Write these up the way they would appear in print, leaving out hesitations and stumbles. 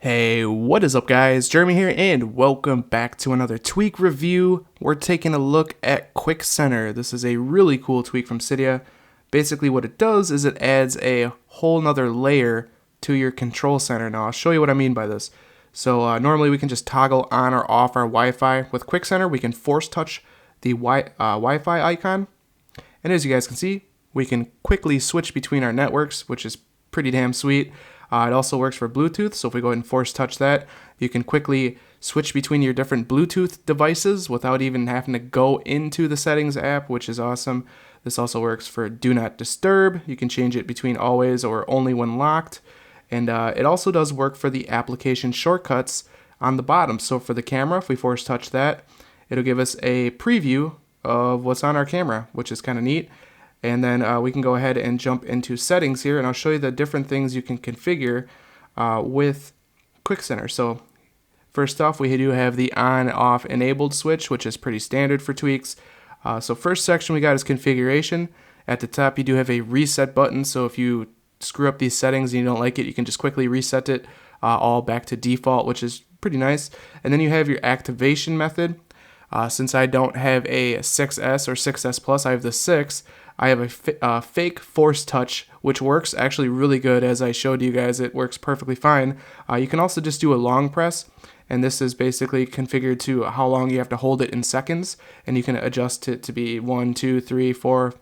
Hey, what is up guys? Jeremy here and welcome back to another tweak review. We're taking a look at QuickCenter. This is a really cool tweak from Cydia. Basically what it does is it adds a whole nother layer to your control center. Now I'll show you what I mean by this. So normally we can just toggle on or off our Wi-Fi. With QuickCenter we can force touch the Wi-Fi icon. And as you guys can see, we can quickly switch between our networks, which is pretty damn sweet. It also works for Bluetooth, so if we go ahead and force touch that, you can quickly switch between your different Bluetooth devices without even having to go into the settings app, which is awesome. This also works for Do Not Disturb. You can change it between always or only when locked. And it also does work for the application shortcuts on the bottom. So for the camera, if we force touch that, it'll give us a preview of what's on our camera, which is kind of neat. And then we can go ahead and jump into settings here, and I'll show you the different things you can configure with QuickCenter. So first off, we do have the on-off enabled switch, which is pretty standard for tweaks. So first section we got is configuration. At the top you do have a reset button, so if you screw up these settings and you don't like it, you can just quickly reset it all back to default, which is pretty nice. And then you have your activation method. Since I don't have a 6S or 6S Plus, I have the 6. I have a fake force touch, which works actually really good. As I showed you guys, it works perfectly fine. You can also just do a long press, and this is basically configured to how long you have to hold it in seconds, and you can adjust it to be 1, 2, 3, 4,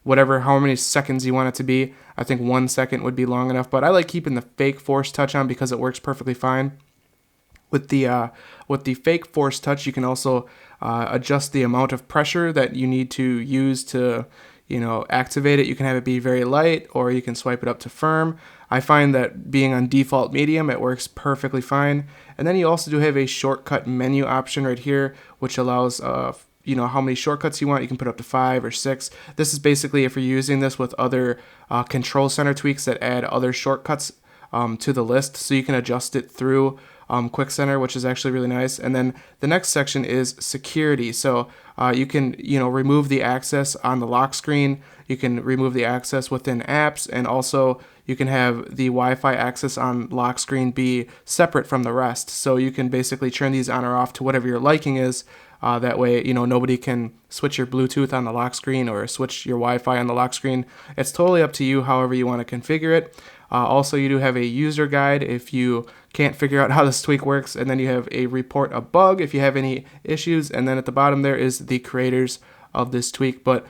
whatever, how many seconds you want it to be. I think 1 second would be long enough, but I like keeping the fake force touch on because it works perfectly fine. With the fake force touch, you can also adjust the amount of pressure that you need to use to activate it. You can have it be very light, or you can swipe it up to firm. I find that being on default medium, it works perfectly fine. And then you also do have a shortcut menu option right here, which allows how many shortcuts you want. You can put up to 5 or 6. This is basically if you're using this with other control center tweaks that add other shortcuts to the list, so you can adjust it through QuickCenter, which is actually really nice. And then the next section is security. So you can remove the access on the lock screen. You can remove the access within apps, and also you can have the Wi-Fi access on lock screen be separate from the rest. So you can basically turn these on or off to whatever your liking is. That way, nobody can switch your Bluetooth on the lock screen or switch your Wi-Fi on the lock screen. It's totally up to you, however you want to configure it. Also, you do have a user guide if you can't figure out how this tweak works, and then you have a report a bug if you have any issues, and then at the bottom there is the creators of this tweak. But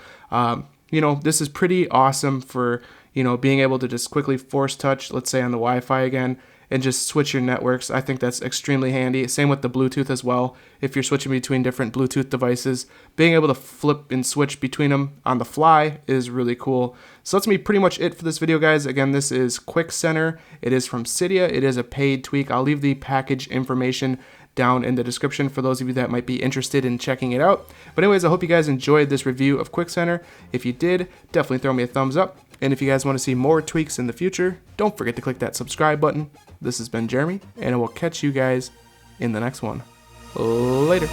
this is pretty awesome for being able to just quickly force touch, let's say on the Wi-Fi again, and just switch your networks. I think that's extremely handy. Same with the Bluetooth as well. If you're switching between different Bluetooth devices, being able to flip and switch between them on the fly is really cool. So that's pretty much it for this video, guys. Again, this is QuickCenter. It is from Cydia. It is a paid tweak. I'll leave the package information down in the description for those of you that might be interested in checking it out. But anyways, I hope you guys enjoyed this review of QuickCenter. If you did, definitely throw me a thumbs up. And if you guys want to see more tweaks in the future, don't forget to click that subscribe button. This has been Jeremy, and I will catch you guys in the next one. Later.